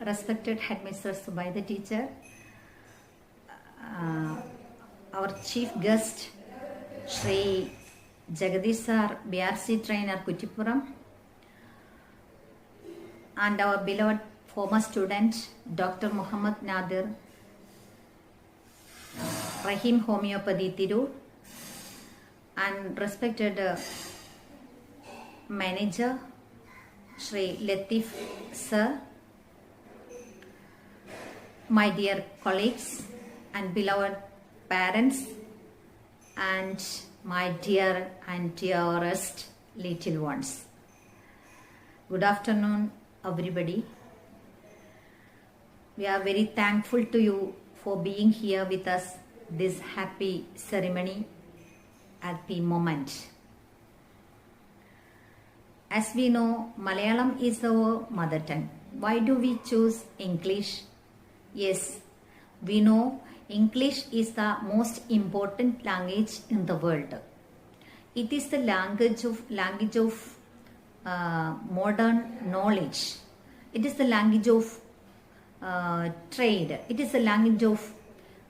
Respected Headmistress Subaida teacher, our chief guest Shri Jagadish sir, BRC trainer Kuttipuram, and our beloved former student Dr. Muhammad Nadir, Rahim Homeopathy Thiru, and respected manager Shri Latif sir, my dear colleagues and beloved parents, and my dear and dearest little ones. Good afternoon, everybody. We are very thankful to you for being here with us this happy ceremony at the moment. As we know, Malayalam is our mother tongue. Why do we choose English? Yes, we know English is the most important language in the world. It is the language of modern knowledge. It is the language of trade. It is the language of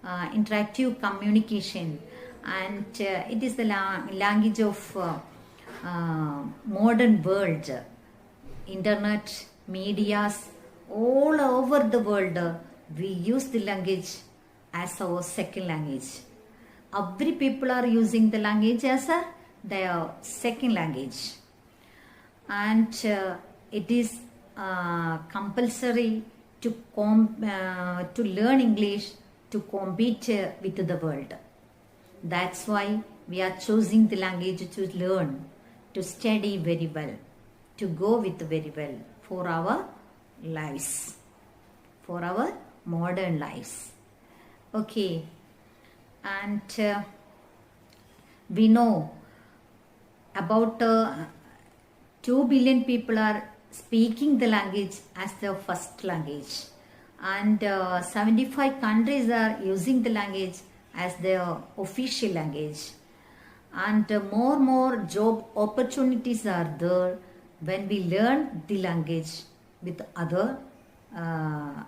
interactive communication, and it is the language of modern world, internet, medias, all over the world. We use the language as our second language. Every people are using the language as their second language, and it is compulsory to learn English to compete with the world. That's why we are choosing the language to learn, to study very well, to go with very well for our lives, for our modern lives. Okay, and we know about 2 billion people are speaking the language as their first language, and 75 countries are using the language as their official language, and more job opportunities are there when we learn the language with other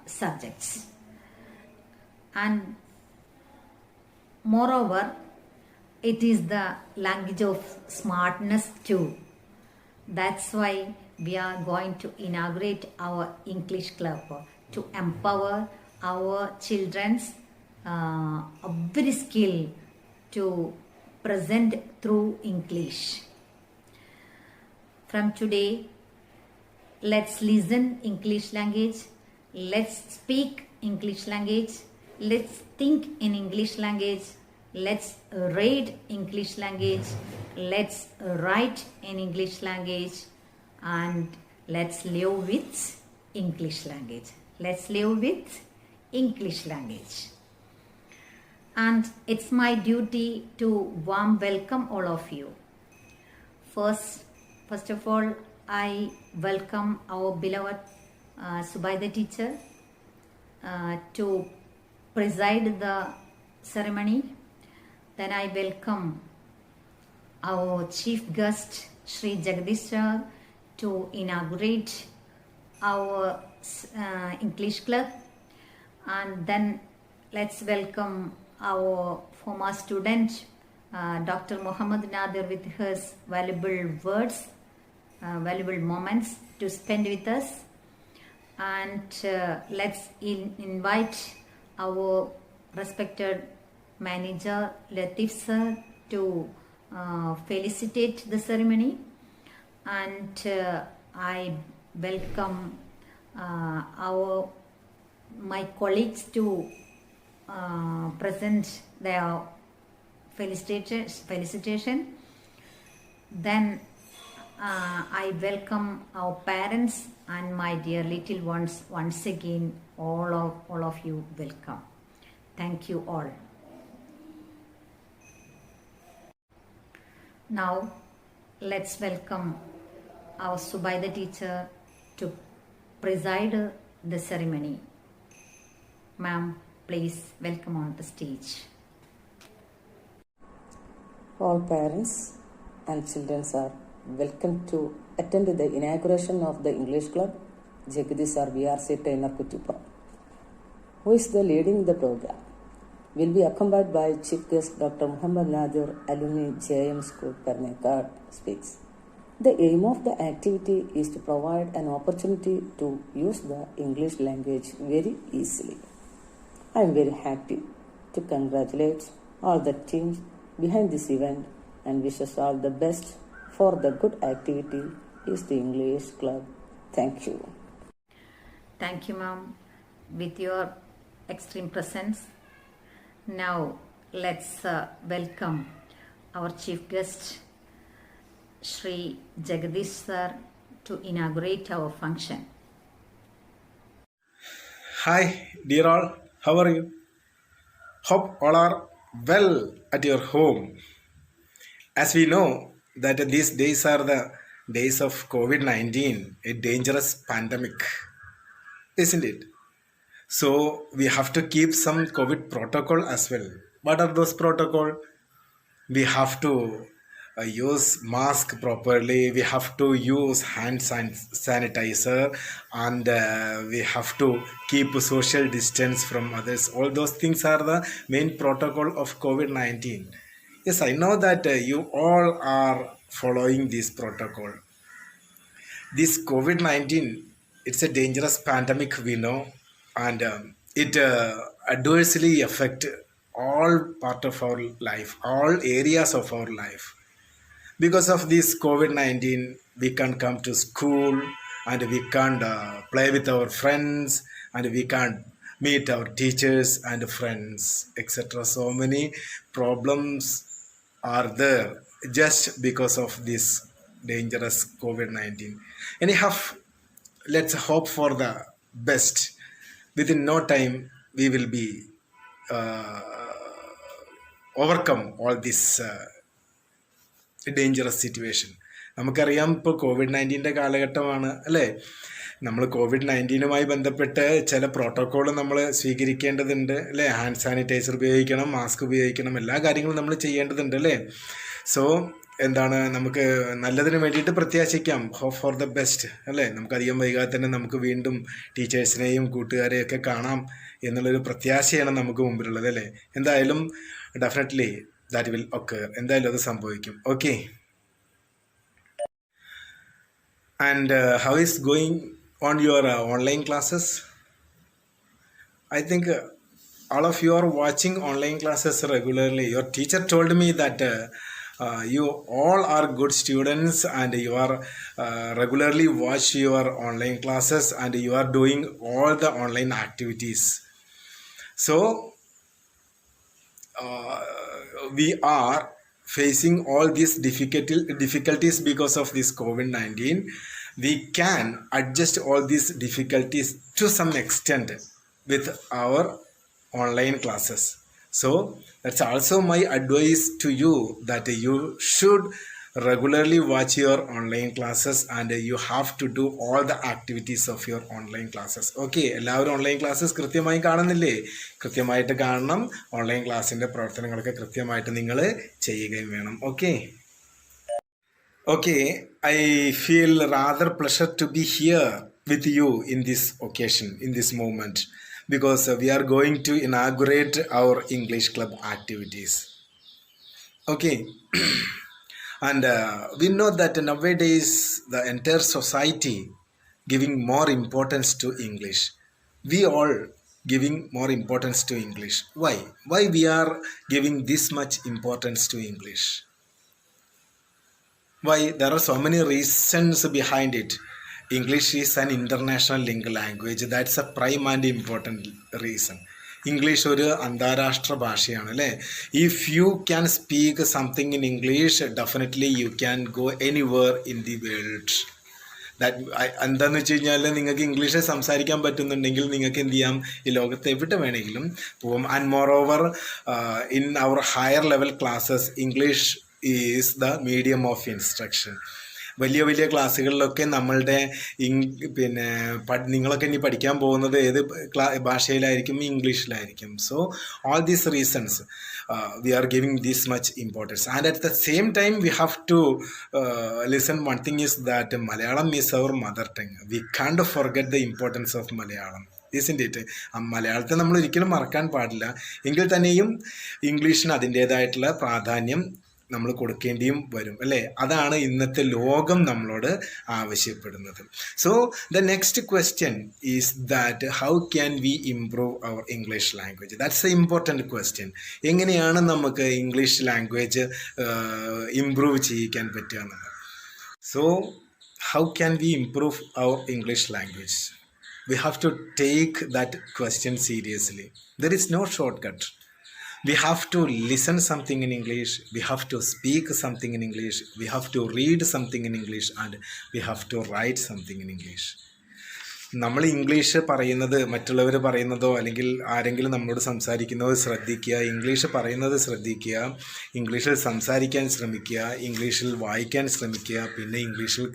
subjects. And moreover, it is the language of smartness too. That's why we are going to inaugurate our English club to empower our children's every skill to present through English. From today, let's listen English language, let's speak English language, let's think in English language, let's read English language, let's write in English language, and let's live with English language. Let's live with English language. And it's my duty to warm welcome all of you. First of all, I welcome our beloved Subaida teacher to preside the ceremony. Then I welcome our chief guest Shri Jagadish sir to inaugurate our English club, and then let's welcome our former student Dr. Muhammad Nadir with his valuable words, valuable moments to spend with us, and let's invite our respected manager Latif sir to felicitate the ceremony, and I welcome my colleagues to present their felicitation. Then I welcome our parents and my dear little ones once again. All of you welcome. Thank you all. Now let's welcome our Subaida teacher to preside the ceremony. Ma'am, please welcome on the stage. All parents and children are welcome to attend the inauguration of the English Club Jagdish or VRC trainer Kutupur, who is the leading the program, will be accompanied by Chief Guest Dr. Muhammad Nadir, alumni JIM School, Pernekad, speaks. The aim of the activity is to provide an opportunity to use the English language very easily. I am very happy to congratulate all the teams behind this event and wishes all the best for the good activity is the English Club. Thank you. Thank you, ma'am, with your extreme presence. Now, let's welcome our chief guest, Shri Jagdish sir, to inaugurate our function. Hi, dear all. How are you? Hope all are well at your home. As we know that these days are the days of COVID-19, a dangerous pandemic, isn't it? So we have to keep some COVID protocol as well. What are those protocol? We have to use mask properly, we have to use hand sanitizer, and we have to keep social distance from others. All those things are the main protocol of COVID-19. Yes, I know that you all are following this protocol. This COVID-19, it's a dangerous pandemic, we know, and it adversely affect all part of our life, all areas of our life. Because of this COVID-19, we can't come to school, and we can't play with our friends, and we can't meet our teachers and friends, etc. So many problems are there just because of this dangerous COVID-19. Anyhow, let's hope for the best. Within no time, we will be overcome all this dangerous situation. നമുക്കറിയാം ഇപ്പോൾ COVID-19 കാലഘട്ടമാണ് അല്ലേ. നമ്മൾ COVID-19 ബന്ധപ്പെട്ട് ചില protocol നമ്മൾ സ്വീകരിക്കേണ്ടതുണ്ട് അല്ലേ. Hand sanitiser ഉപയോഗിക്കണം, മാസ്ക് ഉപയോഗിക്കണം, എല്ലാ കാര്യങ്ങളും നമ്മൾ ചെയ്യേണ്ടതുണ്ട് അല്ലേ. സോ എന്താണ്, നമുക്ക് നല്ലതിന് വേണ്ടിയിട്ട് പ്രത്യാശിക്കാം. ഹോപ്പ് ഫോർ ദ ബെസ്റ്റ് അല്ലേ. നമുക്കധികം വൈകാതെ തന്നെ നമുക്ക് വീണ്ടും ടീച്ചേഴ്സിനെയും കൂട്ടുകാരെയൊക്കെ കാണാം എന്നുള്ളൊരു പ്രത്യാശയാണ് നമുക്ക് മുമ്പിലുള്ളത് അല്ലേ. എന്തായാലും ഡെഫിനറ്റ്ലി that will occur. എന്തായാലും അത് സംഭവിക്കും. Okay. And how is going on your online classes? I think all of you are watching online classes regularly. Your teacher told me that you all are good students and you are regularly watch your online classes and you are doing all the online activities. So we are facing all these difficulties because of this COVID-19. We can adjust all these difficulties to some extent with our online classes. So that's also my advice to you, that you should regularly watch your online classes and you have to do all the activities of your online classes. Okay, എല്ലാവരും online classes കൃത്യമായി കാണുന്നില്ലേ? കൃത്യമായിട്ട് കാണണം. Online ക്ലാസ്സിൻ്റെ പ്രവർത്തനങ്ങളൊക്കെ കൃത്യമായിട്ട് നിങ്ങൾ ചെയ്യുകയും വേണം. Okay. Okay, I feel rather pleasure to be here with you in this occasion, in this moment, because we are going to inaugurate our English Club activities. Okay. And we know that nowadays the entire society giving more importance to English. We all giving more importance to English. Why? Why we are giving this much importance to English? Why? There are so many reasons behind it. English is an international language. That's a prime and important reason. English ഒരു അന്താരാഷ്ട്ര ഭാഷയാണ് അല്ലേ. If you can speak something in English, definitely you can go anywhere in the world. എന്താണെന്ന് വെച്ച് കഴിഞ്ഞാൽ നിങ്ങൾക്ക് English സംസാരിക്കാൻ പറ്റുന്നുണ്ടെങ്കിൽ നിങ്ങൾക്ക് എന്ത് ചെയ്യാം, ഈ ലോകത്ത് എവിടെ വേണമെങ്കിലും പോവാം. And moreover in our higher level classes English is the medium of instruction. വലിയ വലിയ ക്ലാസ്സുകളിലൊക്കെ നമ്മളുടെ പിന്നെ നിങ്ങളൊക്കെ ഇനി പഠിക്കാൻ പോകുന്നത് ഏത് ഭാഷയിലായിരിക്കും? ഇംഗ്ലീഷിലായിരിക്കും. So all these reasons we are giving this much importance, and at the same time we have to listen. One thing is that Malayalam is our mother tongue. We can't forget the importance of Malayalam, isn't it? മലയാളത്തെ നമ്മൾ ഒരിക്കലും മറക്കാൻ പാടില്ല. എങ്കിൽ തന്നെയും ഇംഗ്ലീഷിന് അതിൻ്റേതായിട്ടുള്ള പ്രാധാന്യം നമ്മൾ കൊടുക്കേണ്ടിയും വരും, അല്ലേ? അതാണ് ഇന്നത്തെ ലോകം നമ്മളോട് ആവശ്യപ്പെടുന്നത്. So the next question is that how can we improve our English language? That's a important question. എങ്ങനെയാണ് നമുക്ക് ഇംഗ്ലീഷ് ലാംഗ്വേജ് ഇംപ്രൂവ് ചെയ്യിക്കാൻ പറ്റുക എന്നുള്ളത്. So how can we improve our English language? We have to take that question seriously. There is no shortcut. We have to listen something in English, we have to speak something in English, we have to read something in English, and we have to write something in English. നമ്മൾ English പറയുന്നത്, മറ്റുള്ളവർ പറയുന്നതോ അല്ലെങ്കിൽ ആരെങ്കിലും നമ്മളോട് സംസാരിക്കുന്നതോ ശ്രദ്ധിക്കുക, English പറയുന്നത് ശ്രദ്ധിക്കുക, ഇംഗ്ലീഷിൽ സംസാരിക്കാൻ ശ്രമിക്കുക, ഇംഗ്ലീഷിൽ വായിക്കാൻ ശ്രമിക്കുക, പിന്നെ ഇംഗ്ലീഷിൽ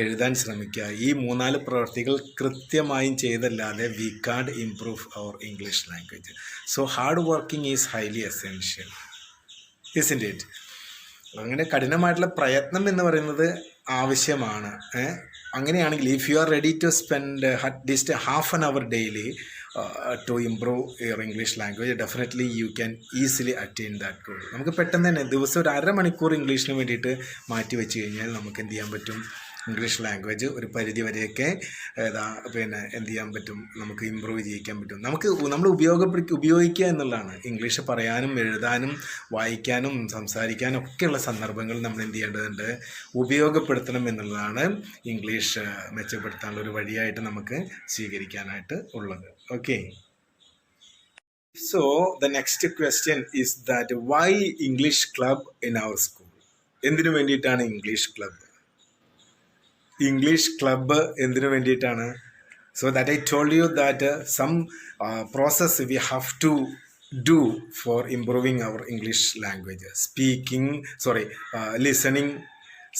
എഴുതാൻ ശ്രമിക്കുക. ഈ 3-4 പ്രവൃത്തികൾ കൃത്യമായും ചെയ്തല്ലാതെ we can't improve our English language. So hard working is highly essential, isn't it? അങ്ങനെ കഠിനമായിട്ടുള്ള പ്രയത്നം എന്ന് പറയുന്നത് ആവശ്യമാണ്. അങ്ങനെയാണെങ്കിൽ if you are ready to spend at least half an hour daily to improve your English language, definitely you can easily attain that goal. നമുക്ക് പെട്ടെന്ന് തന്നെ ദിവസം ഒരു 1/2 മണിക്കൂർ ഇംഗ്ലീഷിന് വേണ്ടിയിട്ട് മാറ്റി വെച്ച് കഴിഞ്ഞാൽ നമുക്ക് എന്ത് ചെയ്യാൻ പറ്റും? ഇംഗ്ലീഷ് ലാംഗ്വേജ് ഒരു പരിധി വരെയൊക്കെ പിന്നെ എന്ത് ചെയ്യാൻ പറ്റും? നമുക്ക് ഇമ്പ്രൂവ് ചെയ്യിക്കാൻ പറ്റും. നമ്മൾ ഉപയോഗിക്കുക എന്നുള്ളതാണ്. ഇംഗ്ലീഷ് പറയാനും എഴുതാനും വായിക്കാനും സംസാരിക്കാനും ഒക്കെയുള്ള സന്ദർഭങ്ങൾ നമ്മൾ എന്ത് ചെയ്യേണ്ടതുണ്ട്? ഉപയോഗപ്പെടുത്തണം എന്നുള്ളതാണ് ഇംഗ്ലീഷ് മെച്ചപ്പെടുത്താനുള്ള ഒരു വഴിയായിട്ട് നമുക്ക് സ്വീകരിക്കാനായിട്ട് ഉള്ളത്. Okay, so the next question is that why English club in our school? എന്തിനു വേണ്ടിയിട്ടാണ് ഇംഗ്ലീഷ് ക്ലബ്ബ്? ഇംഗ്ലീഷ് ക്ലബ്ബ് എന്തിനു വേണ്ടിയിട്ടാണ്? So that I told you that some process we have to do for improving our English language. Listening,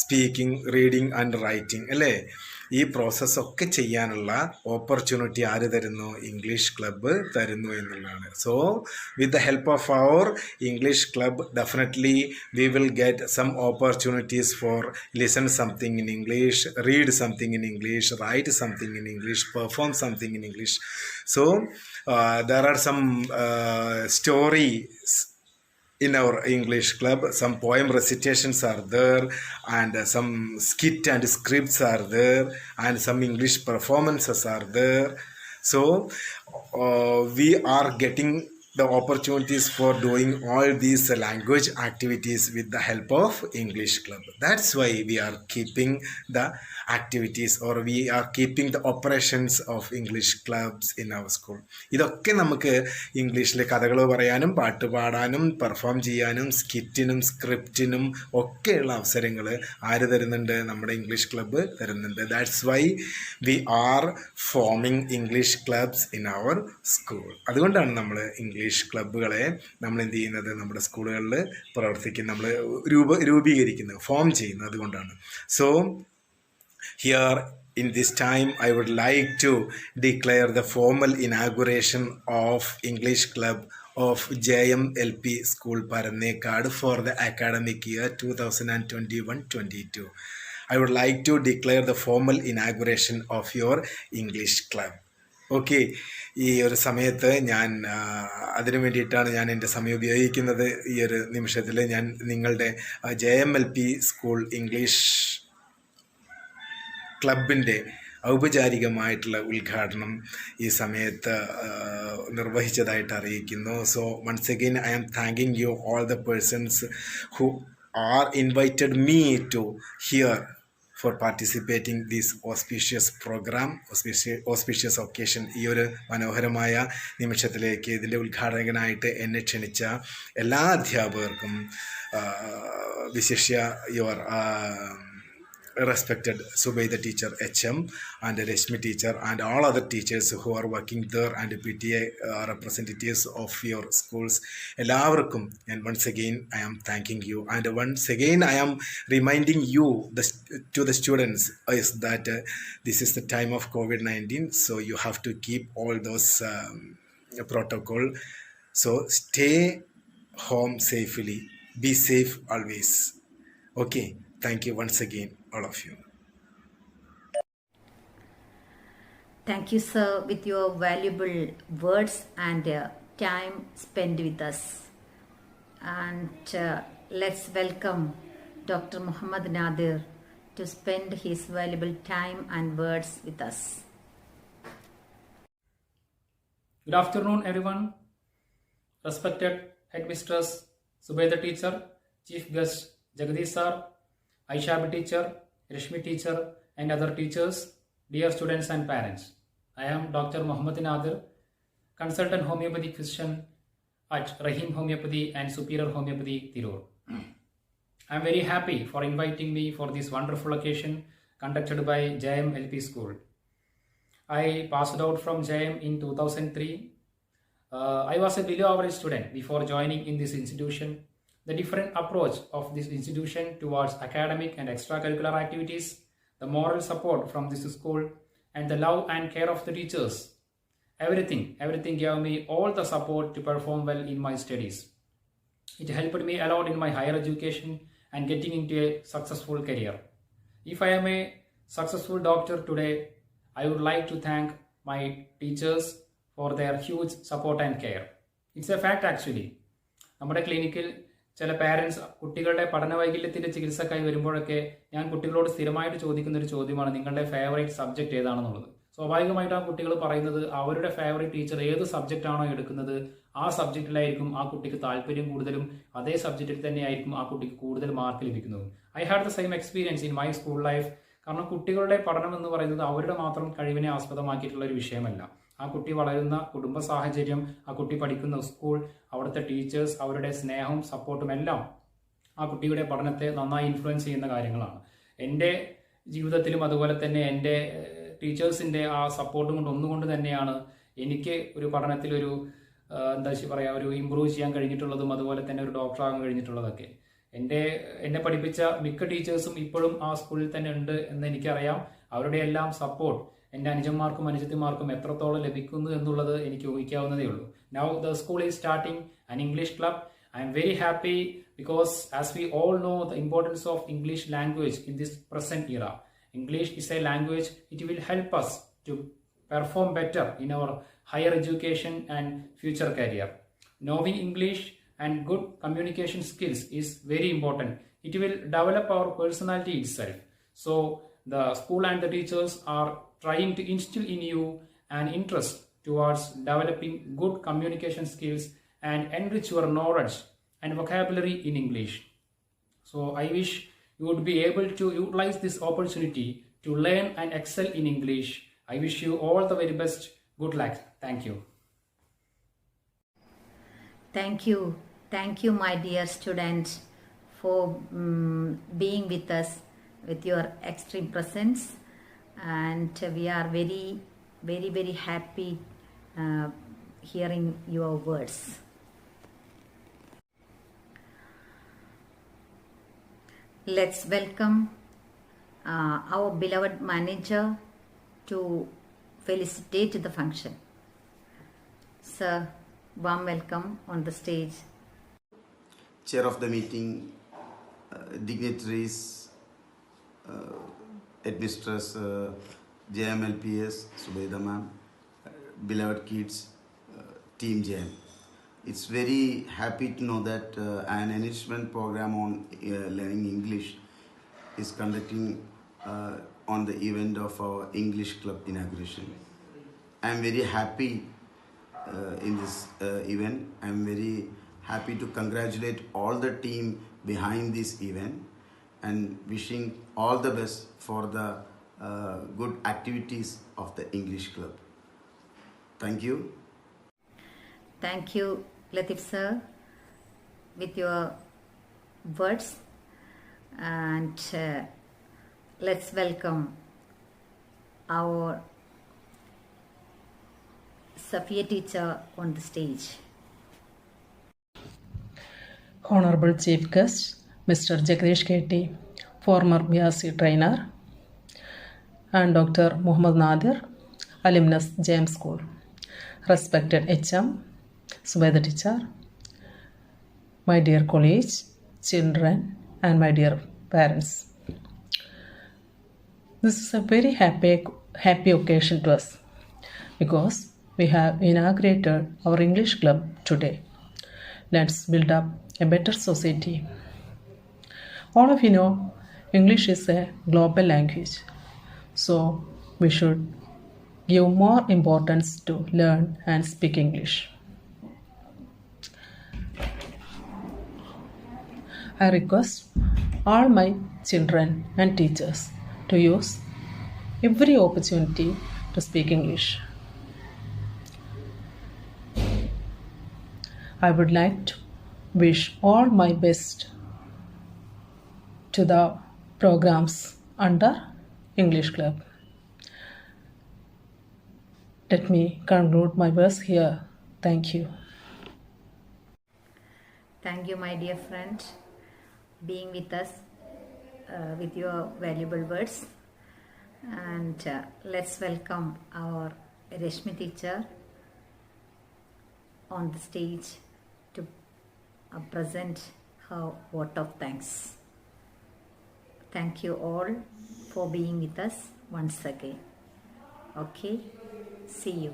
speaking, reading and writing, അല്ലേ? ഈ പ്രോസസ്സൊക്കെ ചെയ്യാനുള്ള opportunity ആര് തരുന്നു? English club തരുന്നു എന്നുള്ളതാണ്. So with the help of our English club definitely we will get some opportunities for listen something in English, read something in English, write something in English, perform something in English. So there are some stories in our English club, some poem recitations are there, and some skit and scripts are there, and some English performances are there. So we are getting the opportunities for doing all these language activities with the help of English club. That's why we are keeping the activities, or we are keeping the operations of English clubs in our school. ഇതൊക്കെ നമുക്ക് ഇംഗ്ലീഷിലെ കഥകൾ പറയാനും പാട്ട് പാടാനും perform ചെയ്യാനും സ്കിറ്റിനും സ്ക്രിപ്റ്റിനും ഒക്കെയുള്ള അവസരങ്ങൾ ആര് തരുന്നുണ്ട്? നമ്മുടെ ഇംഗ്ലീഷ് ക്ലബ്ബ് തരുന്നുണ്ട്. That's why we are forming English clubs in our school. അതുകൊണ്ടാണ് നമ്മൾ ഇംഗ്ലീഷ് ക്ലബ്ബുകളെ നമ്മൾ എന്ത് ചെയ്യുന്നത്? നമ്മുടെ സ്കൂളുകളിൽ പ്രവർത്തിക്കുന്ന, നമ്മൾ രൂപീകരിക്കുന്നത്, ഫോം ചെയ്യുന്നത് അതുകൊണ്ടാണ്. So here in this time I would like to declare the formal inauguration of English Club of JMLP School Parannekad for the academic year 2021-22. I would like to declare the formal inauguration of your English Club. Okay, ഈ ഒരു സമയത്ത് ഞാൻ അതിനു വേണ്ടിയിട്ടാണ് ഞാൻ എൻ്റെ സമയം ഉപയോഗിക്കുന്നത്. ഈ ഒരു നിമിഷത്തിൽ ഞാൻ നിങ്ങളുടെ JMLP സ്കൂൾ ഇംഗ്ലീഷ് ക്ലബിൻ്റെ ഔപചാരികമായിട്ടുള്ള ഉദ്ഘാടനം ഈ സമയത്ത് നിർവഹിച്ചതായിട്ട് അറിയിക്കുന്നു. So once again I am thanking you all the persons who are invited me to here for participating this auspicious program, auspicious occasion. ഈ ഒരു മനോഹരമായ നിമിഷത്തിലേക്ക് ഇതിൻ്റെ ഉദ്ഘാടകനായിട്ട് എന്നെ ക്ഷണിച്ച എല്ലാ അധ്യാപകർക്കും, വിശിഷ്യ your respected Subaida teacher HM and Reshmi teacher and all other teachers who are working there and PTA representatives of your schools. എല്ലാവർക്കും and once again I am thanking you and once again I am reminding you to the students is that this is the time of COVID-19, so you have to keep all those protocol. So stay home safely, be safe always. Okay, thank you once again, all of you. Thank you, sir, with your valuable words and time spent with us. And let's welcome Dr. Muhammad Nadir to spend his valuable time and words with us. Good afternoon, everyone. Respected Headmistress Subaida teacher, Chief Guest Jagadish sir, Aisha teacher, Reshmi teacher, and other teachers, dear students and parents. I am Dr. Muhammad Nadir, consultant homeopathic physician at Rahim Homeopathy and Superior Homeopathy, Tirur. I am very happy for inviting me for this wonderful occasion conducted by JM LP School. I passed out from JM in 2003. I was a below average student before joining in this institution. The different approach of this institution towards academic and extracurricular activities, the moral support from this school, and the love and care of the teachers. Everything gave me all the support to perform well in my studies. It helped me a lot in my higher education and getting into a successful career. If I am a successful doctor today, I would like to thank my teachers for their huge support and care. It's a fact actually. നമ്മുടെ ക്ലിനിക്കിൽ ചില parents കുട്ടികളുടെ പഠന വൈകല്യത്തിന്റെ ചികിത്സക്കായി വരുമ്പോഴൊക്കെ ഞാൻ കുട്ടികളോട് സ്ഥിരമായിട്ട് ചോദിക്കുന്ന ഒരു ചോദ്യമാണ് നിങ്ങളുടെ ഫേവറേറ്റ് സബ്ജക്ട് ഏതാണെന്നുള്ളത്. സ്വാഭാവികമായിട്ട് ആ കുട്ടികൾ പറയുന്നത് അവരുടെ ഫേവറേറ്റ് ടീച്ചർ ഏത് സബ്ജക്റ്റ് ആണോ എടുക്കുന്നത് ആ സബ്ജക്റ്റിലായിരിക്കും ആ കുട്ടിക്ക് താല്പര്യം കൂടുതലും അതേ സബ്ജക്റ്റിൽ തന്നെയായിരിക്കും ആ കുട്ടിക്ക് കൂടുതൽ മാർക്ക് ലഭിക്കുന്നതും. I had the same experience in my school life. കാരണം കുട്ടികളുടെ പഠനം എന്ന് പറയുന്നത് അവരുടെ മാത്രം കഴിവിനെ ആസ്പദമാക്കിയിട്ടുള്ള ഒരു വിഷയമല്ല. ആ കുട്ടി വളരുന്ന കുടുംബ സാഹചര്യം, ആ കുട്ടി പഠിക്കുന്ന സ്കൂൾ, അവിടുത്തെ ടീച്ചേഴ്സ്, അവരുടെ സ്നേഹവും സപ്പോർട്ടും എല്ലാം ആ കുട്ടിയുടെ പഠനത്തെ നന്നായി ഇൻഫ്ലുവൻസ് ചെയ്യുന്ന കാര്യങ്ങളാണ്. എൻ്റെ ജീവിതത്തിലും അതുപോലെ തന്നെ എൻ്റെ ടീച്ചേഴ്സിൻ്റെ ആ സപ്പോർട്ടും കൊണ്ട് ഒന്നുകൊണ്ട് തന്നെയാണ് എനിക്ക് ഒരു പഠനത്തിൽ ഒരു ഒരു ഇമ്പ്രൂവ് ചെയ്യാൻ കഴിഞ്ഞിട്ടുള്ളതും അതുപോലെ തന്നെ ഒരു ഡോക്ടറാകാൻ കഴിഞ്ഞിട്ടുള്ളതൊക്കെ. എന്നെ പഠിപ്പിച്ച മിക്ക ടീച്ചേഴ്സും ഇപ്പോഴും ആ സ്കൂളിൽ തന്നെ ഉണ്ട് എന്ന് എനിക്കറിയാം. അവരുടെ എല്ലാം സപ്പോർട്ട് എൻ്റെ അനുജന്മാർക്കും അനുജത്തിമാർക്കും എത്രത്തോളം ലഭിക്കുന്നു എന്നുള്ളത് എനിക്ക് ഊഹിക്കാവുന്നതേ ഉള്ളൂ. Now the school is starting an English club. I am very happy because as we all know the importance of English language in this present era. English is a language, it will help us to perform better in our higher education and future career. Knowing English and good communication skills is very important. It will develop our personality itself. So the school and the teachers are trying to instill in you an interest towards developing good communication skills and enrich your knowledge and vocabulary in English. So I wish you would be able to utilize this opportunity to learn and excel in English. I wish you all the very best. Good luck. Thank you. Thank you, my dear students, for being with us with your extreme presence. And we are very, very, very happy hearing your words. Let's welcome our beloved manager to felicitate the function. Sir, warm welcome on the stage. Chair of the meeting, dignitaries, Headmistress JMLPS, Subaida ma'am, beloved kids, Team JM. It's very happy to know that an enrichment program on learning English is conducting on the event of our English club inauguration. I am very happy in this event. I am very happy to congratulate all the team behind this event and wishing all the best for the good activities of the English club. Thank you. Thank you, Latif sir, with your words. And let's welcome our Safia teacher on the stage. Honorable Chief Guest, Mr. Jagdish K.T., former BRC trainer, and Dr. Muhammad Nadir, alumnus JM School, respected HM, Subaida teacher, my dear colleagues, children, and my dear parents. This is a very happy occasion to us because we have inaugurated our English club today. Let's build up a better society. All of you know English is a global language, so we should give more importance to learn and speak English. I request all my children and teachers to use every opportunity to speak English. I would like to wish all my best to the programs under English Club. Let me conclude my verse here. Thank you. Thank you, my dear friend, being with us with your valuable words. And let's welcome our Rashmi teacher on the stage to present her vote of thanks. Thank you all for being with us once again. Okay, see you.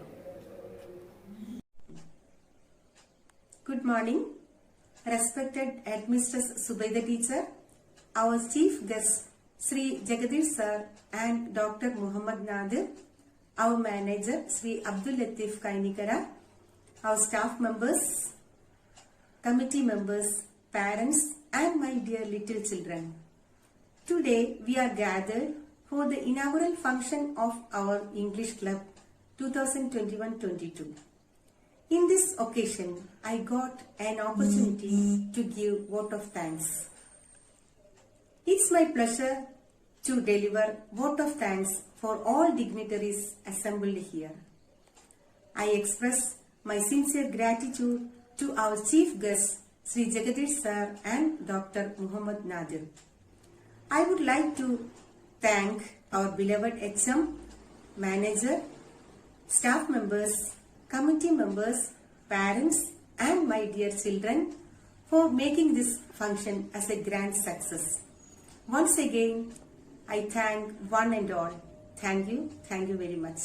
Good morning, respected Headmistress Subaida teacher, our chief guest Sri Jagadish sir and Dr. Muhammad Nadir, our manager Sri Abdul Latif Kainikara, our staff members, committee members, parents and my dear little children. Today we are gathered for the inaugural function of our English Club 2021-22. In this occasion, I got an opportunity to give vote of thanks. It's my pleasure to deliver vote of thanks for all dignitaries assembled here. I express my sincere gratitude to our chief guests, Sri Jagadish sir and Dr. Muhammad Nadir. I would like to thank our beloved HM, manager, staff members, committee members, parents and my dear children for making this function as a grand success. Once again, I thank one and all. Thank you very much.